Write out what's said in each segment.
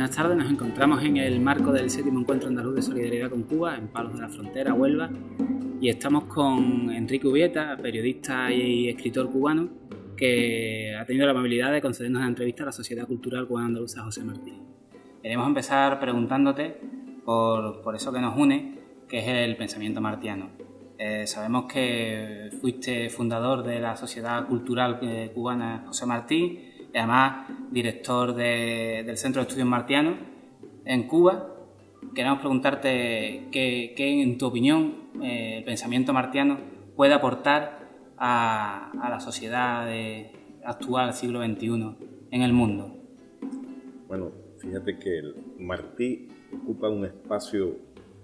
Buenas tardes, nos encontramos en el marco del 7º Encuentro Andaluz de Solidaridad con Cuba, en Palos de la Frontera, Huelva, y estamos con Enrique Ubieta, periodista y escritor cubano, que ha tenido la amabilidad de concedernos una entrevista a la Sociedad Cultural Cubana Andaluza José Martí. Queremos empezar preguntándote por eso que nos une, que es el pensamiento martiano. Sabemos que fuiste fundador de la Sociedad Cultural Cubana José Martí, y además director del Centro de Estudios Martianos en Cuba. Queremos preguntarte qué en tu opinión, el pensamiento martiano puede aportar a la sociedad actual, siglo XXI, en el mundo. Bueno, fíjate que el Martí ocupa un espacio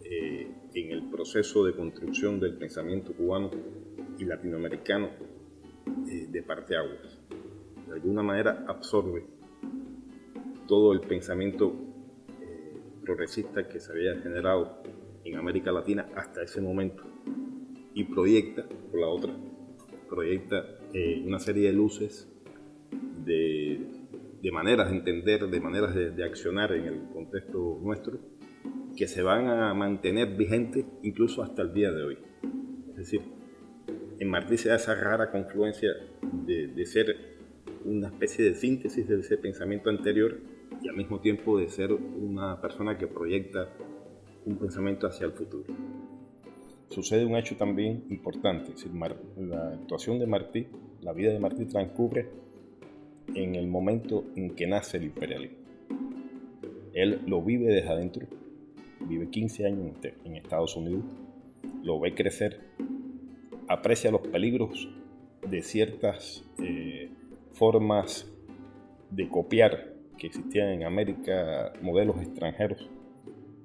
en el proceso de construcción del pensamiento cubano y latinoamericano de parteaguas. De alguna manera absorbe todo el pensamiento progresista que se había generado en América Latina hasta ese momento y proyecta, por la otra, una serie de luces, de maneras de entender, de maneras de accionar en el contexto nuestro, que se van a mantener vigentes incluso hasta el día de hoy. Es decir, en Martí se da esa rara confluencia de ser una especie de síntesis de ese pensamiento anterior y al mismo tiempo de ser una persona que proyecta un pensamiento hacia el futuro. Sucede un hecho también importante, es decir, la actuación de Martí, la vida de Martí transcurre en el momento en que nace el imperialismo. Él lo vive desde adentro, vive 15 años en Estados Unidos, lo ve crecer, aprecia los peligros de ciertas formas de copiar que existían en América, modelos extranjeros,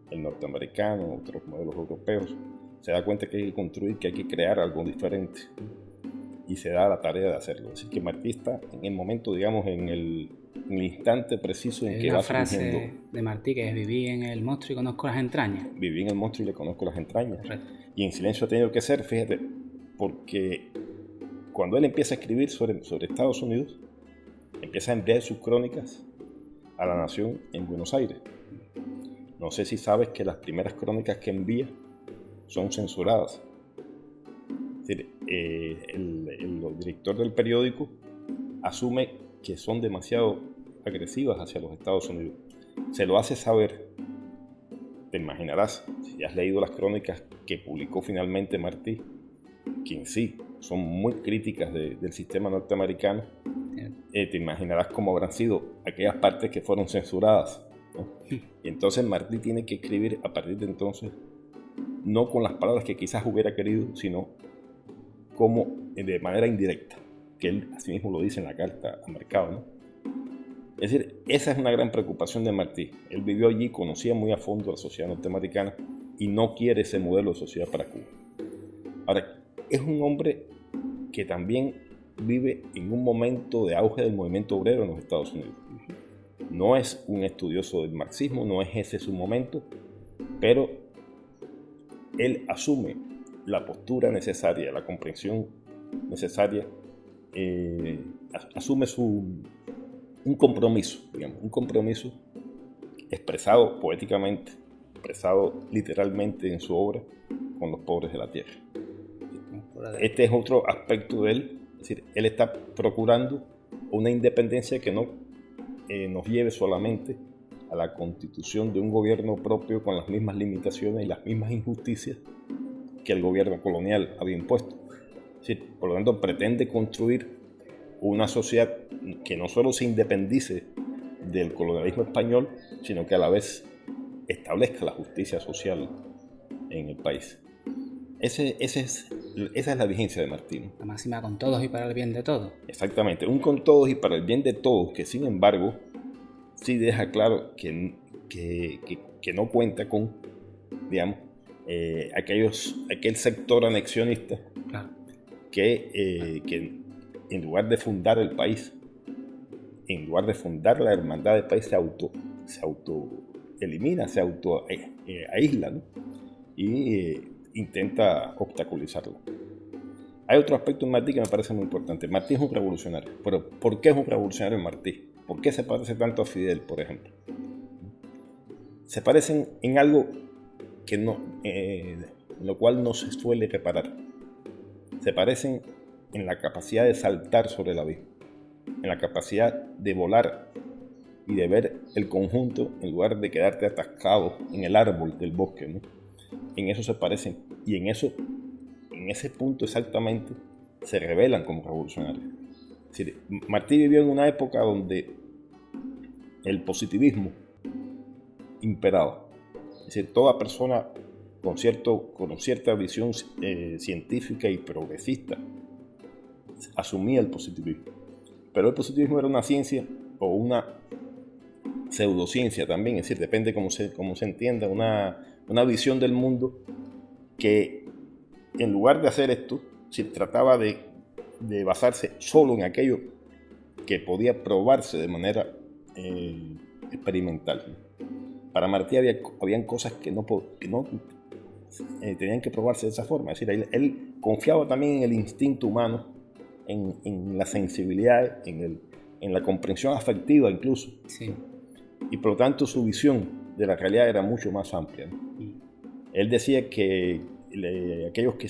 el norteamericano, otros modelos europeos. Se da cuenta que hay que construir, que hay que crear algo diferente y se da la tarea de hacerlo. Así que Martí está en el momento, digamos, en el instante preciso en que va surgiendo. La frase de Martí que es: viví en el monstruo y conozco las entrañas. Viví en el monstruo y le conozco las entrañas. Correcto. Y en silencio ha tenido que ser, fíjate, porque cuando él empieza a escribir sobre Estados Unidos, empieza a enviar sus crónicas a la nación en Buenos Aires. No sé si sabes que las primeras crónicas que envía son censuradas. Es decir, el director del periódico asume que son demasiado agresivas hacia los Estados Unidos. Se lo hace saber. Te imaginarás, si has leído las crónicas que publicó finalmente Martí, que en sí son muy críticas del sistema norteamericano, te imaginarás cómo habrán sido aquellas partes que fueron censuradas, ¿no? Y entonces Martí tiene que escribir a partir de entonces, no con las palabras que quizás hubiera querido, sino como de manera indirecta, que él asimismo lo dice en la carta a Mercado, ¿no? Es decir, esa es una gran preocupación de Martí. Él vivió allí, conocía muy a fondo la sociedad norteamericana y no quiere ese modelo de sociedad para Cuba. Ahora, es un hombre que también vive en un momento de auge del movimiento obrero en los Estados Unidos. No es un estudioso del marxismo, no es ese su momento, pero él asume la postura necesaria, la comprensión necesaria, asume un compromiso, digamos, un compromiso expresado poéticamente, expresado literalmente en su obra con los pobres de la tierra. Este es otro aspecto de él, es decir, él está procurando una independencia que no nos lleve solamente a la constitución de un gobierno propio con las mismas limitaciones y las mismas injusticias que el gobierno colonial había impuesto. Es decir, por lo tanto, pretende construir una sociedad que no solo se independice del colonialismo español, sino que a la vez establezca la justicia social en el país. Esa es la vigencia de Martí. La máxima: con todos y para el bien de todos. Exactamente, un con todos y para el bien de todos, que sin embargo sí deja claro que no cuenta con, digamos, aquel sector anexionista, claro, que en lugar de fundar el país, en lugar de fundar la hermandad del país, se auto elimina, se auto aísla, ¿no? Y intenta obstaculizarlo. Hay otro aspecto en Martí que me parece muy importante. Martí es un revolucionario. Pero ¿por qué es un revolucionario Martí? ¿Por qué se parece tanto a Fidel, por ejemplo? se parecen en algo que no, en lo cual no se suele reparar. Se parecen en la capacidad de saltar sobre el abismo, en la capacidad de volar y de ver el conjunto en lugar de quedarte atascado en el árbol del bosque, ¿no? En eso se parecen, y en ese punto exactamente se revelan como revolucionarios. Es decir, Martí vivió en una época donde el positivismo imperaba. Es decir, toda persona con cierta visión científica y progresista asumía el positivismo. Pero el positivismo era una ciencia o una pseudociencia también, es decir, depende cómo se entienda, una visión del mundo que en lugar de hacer esto, se trataba de basarse solo en aquello que podía probarse de manera experimental. Para Martí habían cosas que no tenían que probarse de esa forma. Es decir, él confiaba también en el instinto humano, en la sensibilidad, en la comprensión afectiva incluso. Sí. Y por lo tanto su visión de la realidad era mucho más amplia, ¿no? Él decía que aquellos que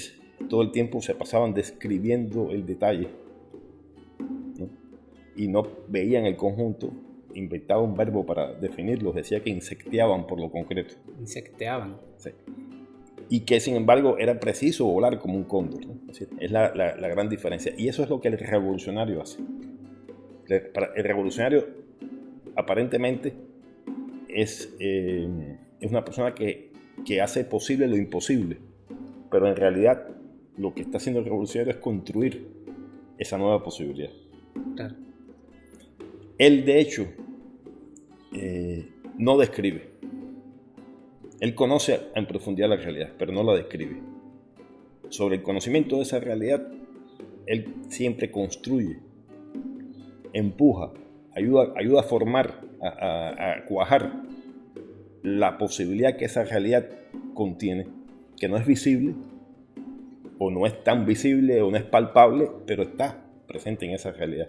todo el tiempo se pasaban describiendo el detalle, ¿no? Y no veían el conjunto, inventaba un verbo para definirlos, decía que insecteaban por lo concreto. Insecteaban. Sí. Y que sin embargo era preciso volar como un cóndor, ¿no? Es decir, es la gran diferencia. Y eso es lo que el revolucionario hace. El revolucionario aparentemente es una persona que hace posible lo imposible, pero en realidad lo que está haciendo el revolucionario es construir esa nueva posibilidad. Claro. Él, de hecho, no describe. Él conoce en profundidad la realidad, pero no la describe. Sobre el conocimiento de esa realidad, él siempre construye, empuja, ayuda a formar, a cuajar la posibilidad que esa realidad contiene, que no es visible, o no es tan visible, o no es palpable, pero está presente en esa realidad.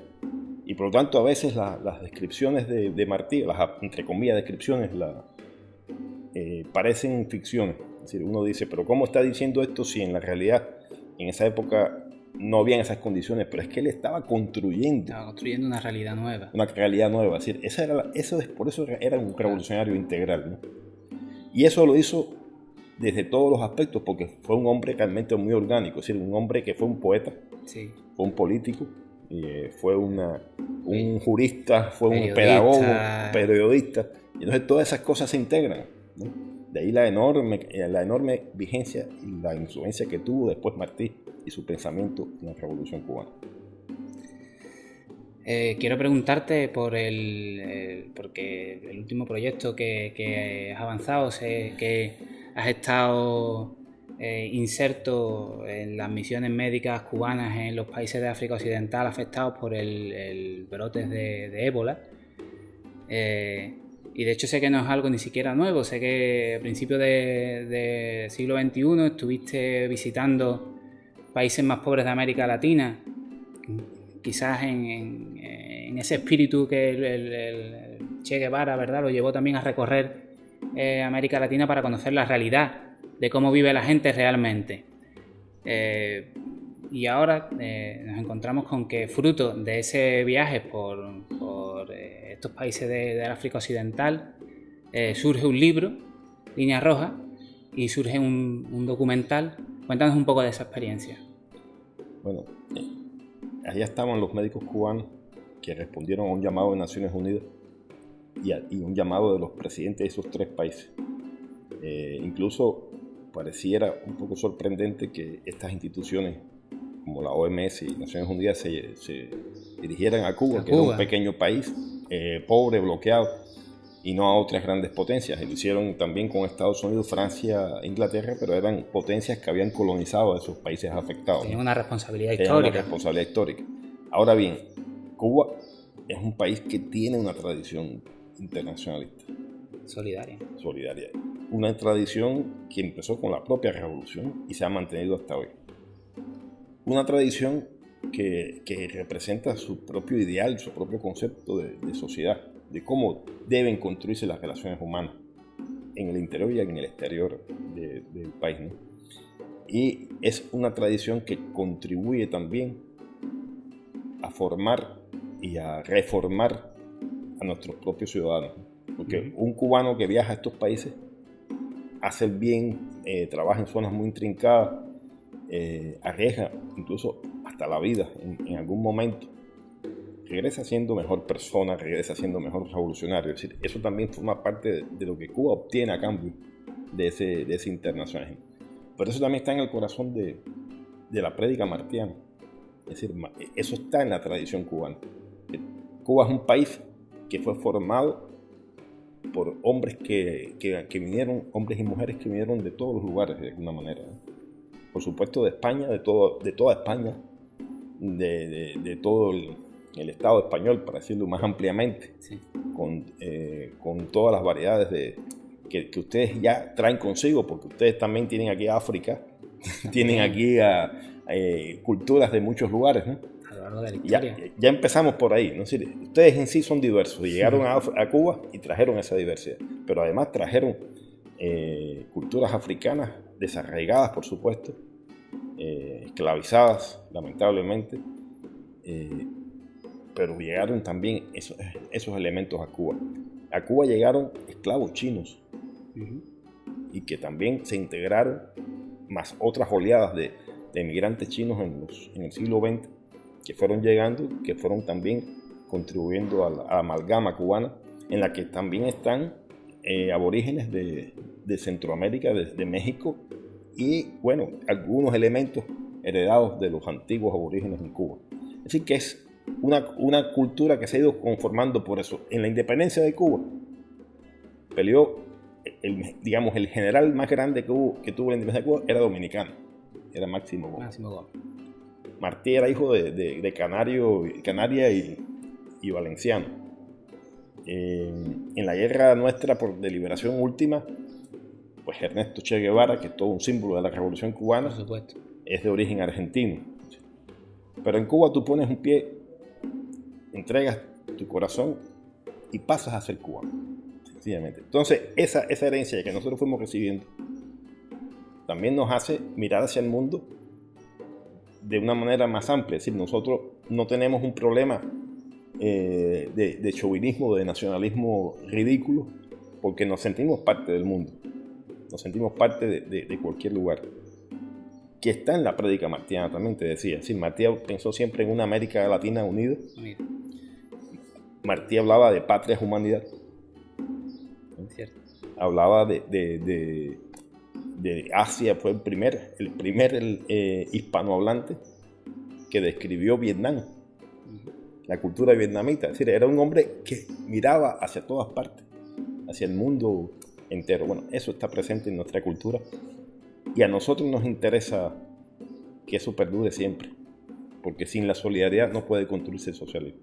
Y por lo tanto, a veces las descripciones de Martí, las entre comillas descripciones, parecen ficciones. Es decir, uno dice, pero ¿cómo está diciendo esto si en la realidad, en esa época, no habían esas condiciones? Pero es que él estaba construyendo una realidad nueva. Una realidad nueva. Es decir, por eso era un revolucionario integral, ¿no? Y eso lo hizo desde todos los aspectos, porque fue un hombre realmente muy orgánico. Es decir, un hombre que fue un poeta, sí, fue un político, fue un jurista, fue un pedagogo, un periodista. Y entonces todas esas cosas se integran, ¿no? De ahí la enorme vigencia y la influencia que tuvo después Martí y su pensamiento en la Revolución Cubana. Quiero preguntarte porque el último proyecto que has avanzado, sé que has estado inserto en las misiones médicas cubanas en los países de África Occidental afectados por el brotes de ébola. Y de hecho sé que no es algo ni siquiera nuevo. Sé que a principios del siglo XXI estuviste visitando países más pobres de América Latina, quizás en ese espíritu que el Che Guevara, ¿verdad?, lo llevó también a recorrer América Latina para conocer la realidad de cómo vive la gente realmente. Y ahora nos encontramos con que fruto de ese viaje por estos países del África Occidental surge un libro, Línea Roja, y surge un documental. Cuéntanos un poco de esa experiencia. Bueno, allá estaban los médicos cubanos que respondieron a un llamado de Naciones Unidas y un llamado de los presidentes de esos tres países. Incluso pareciera un poco sorprendente que estas instituciones como la OMS y Naciones Unidas se dirigieran a Cuba, que era un pequeño país, pobre, bloqueado, y no a otras grandes potencias. Lo hicieron también con Estados Unidos, Francia, Inglaterra, pero eran potencias que habían colonizado a esos países afectados. Tenían una responsabilidad histórica. Ahora bien, Cuba es un país que tiene una tradición internacionalista. Solidaria. Una tradición que empezó con la propia revolución y se ha mantenido hasta hoy. Una tradición que representa su propio ideal, su propio concepto de sociedad, de cómo deben construirse las relaciones humanas. en el interior y en el exterior del país, ¿no? Y es una tradición que contribuye también a formar y a reformar a nuestros propios ciudadanos, porque un cubano que viaja a estos países hace el bien, trabaja en zonas muy intrincadas, arriesga incluso hasta la vida en algún momento, regresa siendo mejor persona, regresa siendo mejor revolucionario. Es decir, eso también forma parte de lo que Cuba obtiene a cambio de ese internacionalismo. Pero eso también está en el corazón de la prédica martiana. Es decir, eso está en la tradición cubana. Cuba es un país que fue formado por hombres que vinieron, hombres y mujeres que vinieron de todos los lugares de alguna manera, ¿no? Por supuesto de España, de toda España, de todo el Estado español, para decirlo más ampliamente, sí. Con todas las variedades que ustedes ya traen consigo, porque ustedes también tienen aquí a África, tienen aquí culturas de muchos lugares, ¿no? A lo largo de la historia. Ya empezamos por ahí, ¿no? Es decir, ustedes en sí son diversos y llegaron a Cuba y trajeron esa diversidad, pero además trajeron culturas africanas desarraigadas, por supuesto, esclavizadas, lamentablemente, pero llegaron también esos elementos a Cuba. A Cuba llegaron esclavos chinos, y que también se integraron, más otras oleadas de emigrantes chinos en el siglo XX, que fueron llegando, que fueron también contribuyendo a la amalgama cubana, en la que también están aborígenes de Centroamérica, de México, y bueno, algunos elementos heredados de los antiguos aborígenes en Cuba. Es decir, que es una cultura que se ha ido conformando por eso. En la independencia de Cuba peleó, el general más grande que tuvo la independencia de Cuba era dominicano, era Máximo Gómez. Martí era hijo de Canaria y valenciano. En la guerra nuestra de liberación última, pues Ernesto Che Guevara, que es todo un símbolo de la revolución cubana, por supuesto, es de origen argentino. Pero en Cuba tú pones un pie, entregas tu corazón y pasas a ser cubano, sencillamente. Entonces esa herencia que nosotros fuimos recibiendo también nos hace mirar hacia el mundo de una manera más amplia. Es decir, nosotros no tenemos un problema de chauvinismo, de nacionalismo ridículo, porque nos sentimos parte del mundo, nos sentimos parte de cualquier lugar, que está en la prédica martiana también, te decía. Es decir, Martí pensó siempre en una América Latina unida. Martí hablaba de patria humanidad, hablaba de Asia, fue el primer hispanohablante que describió Vietnam, la cultura vietnamita. Es decir, era un hombre que miraba hacia todas partes, hacia el mundo entero. Bueno, eso está presente en nuestra cultura y a nosotros nos interesa que eso perdure siempre, porque sin la solidaridad no puede construirse el socialismo.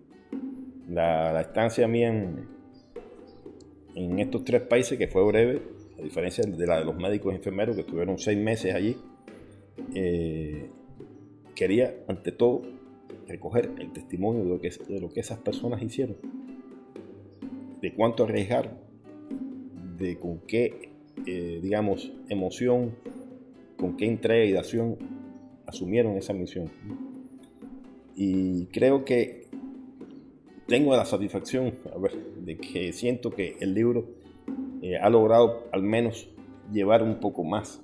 La estancia mía en estos 3 países, que fue breve, a diferencia de la de los médicos y enfermeros que estuvieron 6 meses allí, quería ante todo recoger el testimonio de lo que esas personas hicieron, de cuánto arriesgaron, de con qué, emoción, con qué entrega y dación asumieron esa misión. Y creo que tengo la satisfacción, de que siento que el libro ha logrado al menos llevar un poco más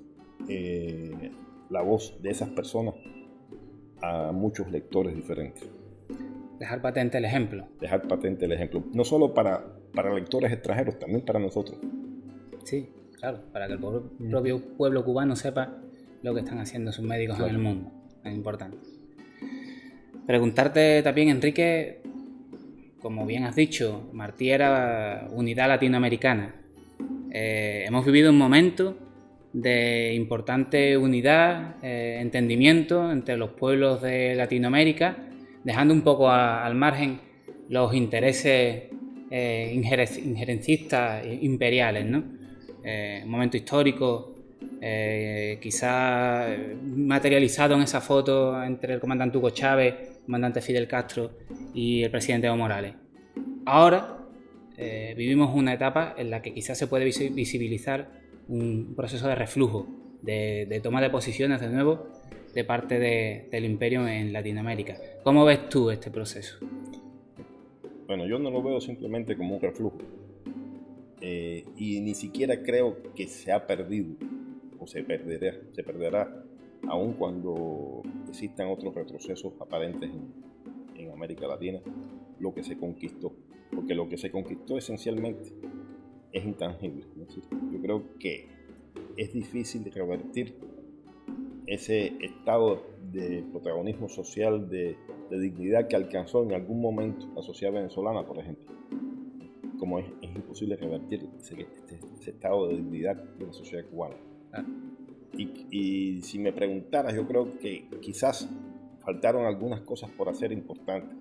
la voz de esas personas a muchos lectores diferentes. Dejar patente el ejemplo. Dejar patente el ejemplo, no solo para lectores extranjeros, también para nosotros. Sí, claro, para que el propio pueblo cubano sepa lo que están haciendo sus médicos, claro, en el mundo. Es importante. Preguntarte también, Enrique, como bien has dicho, Martí era unidad latinoamericana. Hemos vivido un momento de importante unidad, entendimiento entre los pueblos de Latinoamérica, dejando un poco al margen los intereses injerencistas imperiales, ¿no? Un momento histórico, quizá materializado en esa foto entre el comandante Hugo Chávez, el comandante Fidel Castro y el presidente Evo Morales. Ahora vivimos una etapa en la que quizás se puede visibilizar un proceso de reflujo, de toma de posiciones de nuevo de parte del imperio en Latinoamérica. ¿Cómo ves tú este proceso? Bueno, yo no lo veo simplemente como un reflujo. Y ni siquiera creo que se ha perdido o se perderá aun cuando existan otros retrocesos aparentes en América Latina, lo que se conquistó. Porque lo que se conquistó esencialmente es intangible, ¿no? Yo creo que es difícil de revertir ese estado de protagonismo social, de dignidad que alcanzó en algún momento la sociedad venezolana, por ejemplo. Como es imposible revertir ese estado de dignidad de la sociedad cubana. Y si me preguntaras, yo creo que quizás faltaron algunas cosas por hacer importantes.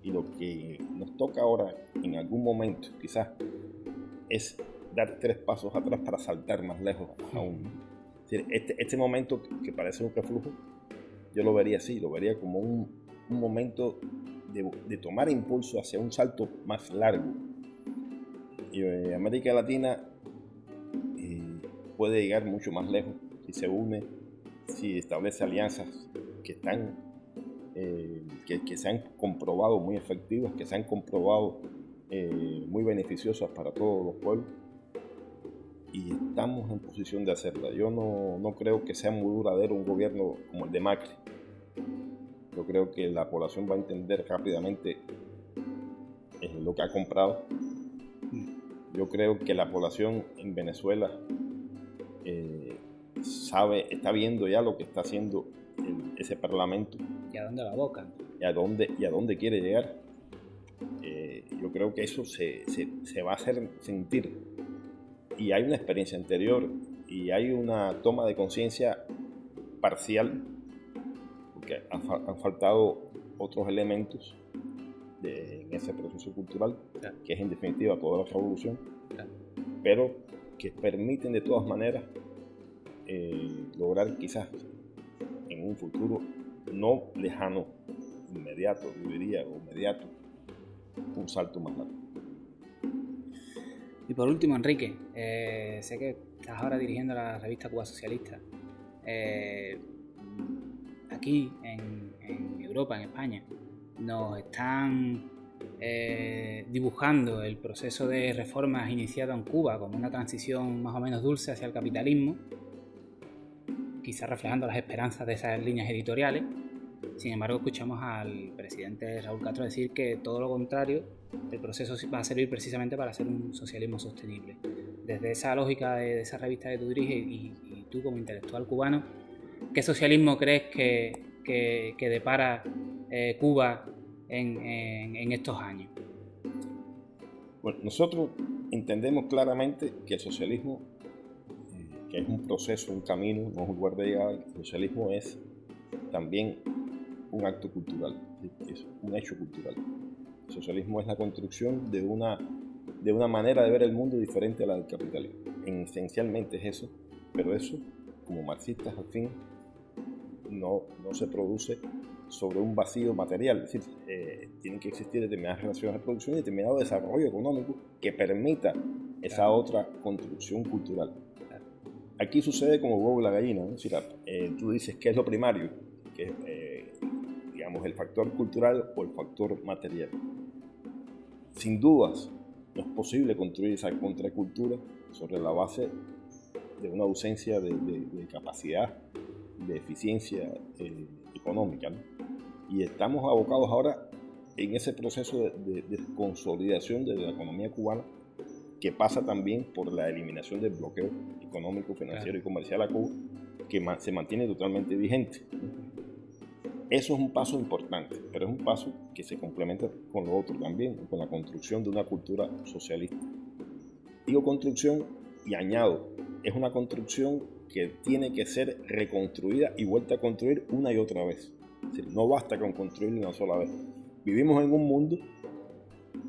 Y lo que nos toca ahora, en algún momento, quizás, es dar 3 pasos atrás para saltar más lejos aún. Es decir, este momento que parece un reflujo, yo lo vería así, lo vería como un momento de tomar impulso hacia un salto más largo. Y América Latina puede llegar mucho más lejos si se une, si establece alianzas que se han comprobado muy efectivas, que se han comprobado muy beneficiosas para todos los pueblos, y estamos en posición de hacerla. Yo no creo que sea muy duradero un gobierno como el de Macri. Yo creo que la población va a entender rápidamente lo que ha comprado. Yo creo que la población en Venezuela está viendo ya lo que está haciendo ese parlamento. ¿Y a dónde la boca? Y a dónde quiere llegar. Yo creo que eso se va a hacer sentir. Y hay una experiencia anterior y hay una toma de conciencia parcial, porque han faltado otros elementos en ese proceso cultural, claro, que es en definitiva toda la revolución, claro, pero que permiten de todas maneras lograr quizás en un futuro no lejano, inmediato, yo diría, o inmediato, un salto más largo. Y por último, Enrique, sé que estás ahora dirigiendo la revista Cuba Socialista. Aquí en Europa, en España, nos están dibujando el proceso de reformas iniciado en Cuba como una transición más o menos dulce hacia el capitalismo, quizás reflejando las esperanzas de esas líneas editoriales. Sin embargo, escuchamos al presidente Raúl Castro decir que todo lo contrario, el proceso va a servir precisamente para hacer un socialismo sostenible. Desde esa lógica de esa revista que tú diriges y tú como intelectual cubano, ¿qué socialismo crees que depara Cuba en estos años? Bueno, nosotros entendemos claramente que el socialismo, que es un proceso, un camino, no es un lugar de llegada. El socialismo es también un acto cultural, es un hecho cultural. El socialismo es la construcción de una manera de ver el mundo diferente a la del capitalismo. Esencialmente es eso, pero eso, como marxistas, al fin, no se produce sobre un vacío material. Es decir, tienen que existir determinadas relaciones de producción y determinado desarrollo económico que permita esa otra construcción cultural. Aquí sucede como el huevo y la gallina, ¿no? Es decir, tú dices qué es lo primario, que es digamos, el factor cultural o el factor material. Sin dudas, no es posible construir esa contracultura sobre la base de una ausencia de capacidad, de eficiencia económica, ¿no? Y estamos abocados ahora en ese proceso de consolidación de la economía cubana, que pasa también por la eliminación del bloqueo económico, financiero, claro, y comercial a Cuba, que se mantiene totalmente vigente. Eso es un paso importante, pero es un paso que se complementa con lo otro también, con la construcción de una cultura socialista. Digo construcción y añado, es una construcción que tiene que ser reconstruida y vuelta a construir una y otra vez. Es decir, no basta con construirla una sola vez. Vivimos en un mundo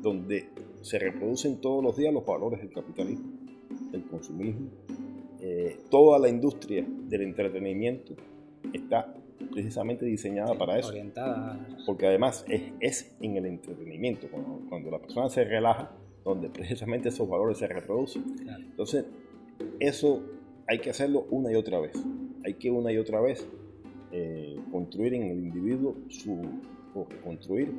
donde se reproducen todos los días los valores del capitalismo, del consumismo. Toda la industria del entretenimiento está precisamente diseñada para eso. Orientada. Porque además es en el entretenimiento, cuando la persona se relaja, donde precisamente esos valores se reproducen. Claro. Entonces, eso hay que hacerlo una y otra vez. Hay que una y otra vez construir en el individuo construir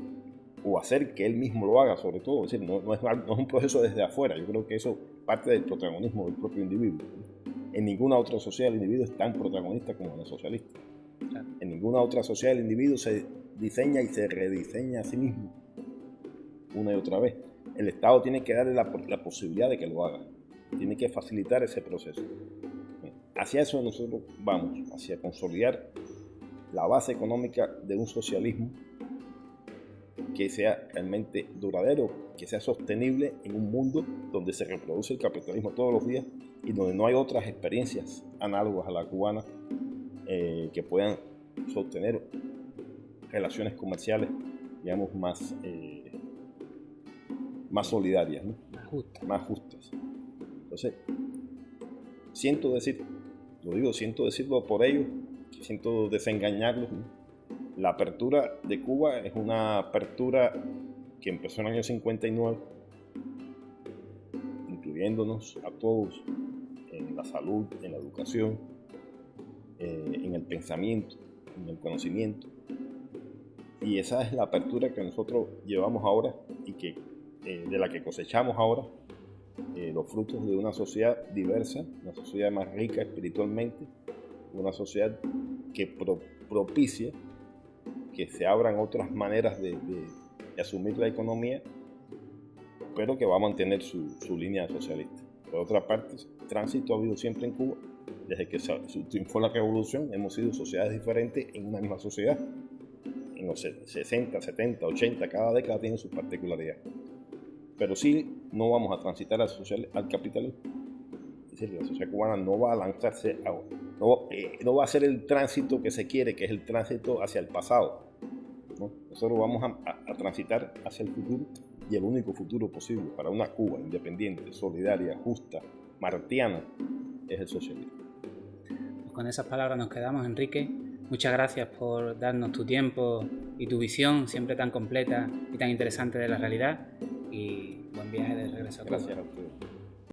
o hacer que él mismo lo haga, sobre todo. Es decir, no es un proceso desde afuera. Yo creo que eso parte del protagonismo del propio individuo. En ninguna otra sociedad el individuo es tan protagonista como en la socialista. Claro. En ninguna otra sociedad el individuo se diseña y se rediseña a sí mismo una y otra vez. El Estado tiene que darle la posibilidad de que lo haga. Tiene que facilitar ese proceso. Hacia eso nosotros vamos, hacia consolidar la base económica de un socialismo que sea realmente duradero, que sea sostenible en un mundo donde se reproduce el capitalismo todos los días y donde no hay otras experiencias análogas a la cubana que puedan sostener relaciones comerciales, digamos, más solidarias, ¿no? Más justas. Entonces, siento decirlo por ellos, siento desengañarlos, ¿no? La apertura de Cuba es una apertura que empezó en el año 59, incluyéndonos a todos en la salud, en la educación, en el pensamiento, en el conocimiento. Y esa es la apertura que nosotros llevamos ahora y que, de la que cosechamos ahora los frutos de una sociedad diversa, una sociedad más rica espiritualmente, una sociedad que propicia que se abran otras maneras de asumir la economía, pero que va a mantener su línea socialista. Por otra parte, tránsito ha habido siempre en Cuba. Desde que triunfó la revolución, hemos sido sociedades diferentes en una misma sociedad. En los 60, 70, 80, cada década tiene su particularidad. Pero sí, no vamos a transitar al capitalismo. Es decir, la sociedad cubana no va a lanzarse no va a hacer el tránsito que se quiere, que es el tránsito hacia el pasado, ¿no? Nosotros vamos a transitar hacia el futuro, y el único futuro posible para una Cuba independiente, solidaria, justa, martiana, es el socialismo. Pues con esas palabras nos quedamos, Enrique. Muchas gracias por darnos tu tiempo y tu visión siempre tan completa y tan interesante de la realidad, y buen viaje de regreso a Cuba. Gracias a ustedes.